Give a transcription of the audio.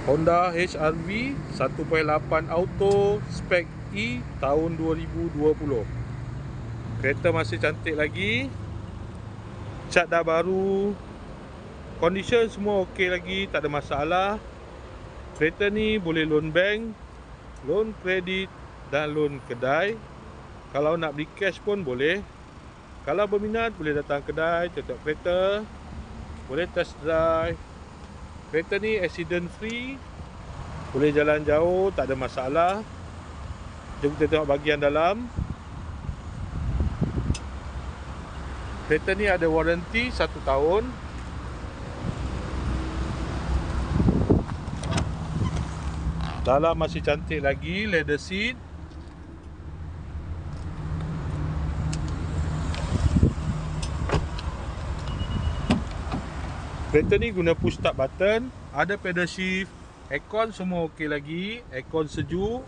Honda HR-V 1.8 auto spek E tahun 2020. Kereta masih cantik lagi, cat dah baru, condition semua okey lagi, tak ada masalah. Kereta ni boleh loan bank, loan kredit dan loan kedai. Kalau nak beli cash pun boleh. Kalau berminat boleh datang kedai, tengok kereta, boleh test drive. Kereta ni accident free, boleh jalan jauh, tak ada masalah. Jom kita tengok bahagian dalam. Kereta ni ada warranty 1 tahun. Dalam masih cantik lagi, leather seat. Kereta ni guna push start button, ada pedal shift, aircon semua okey lagi, aircon sejuk.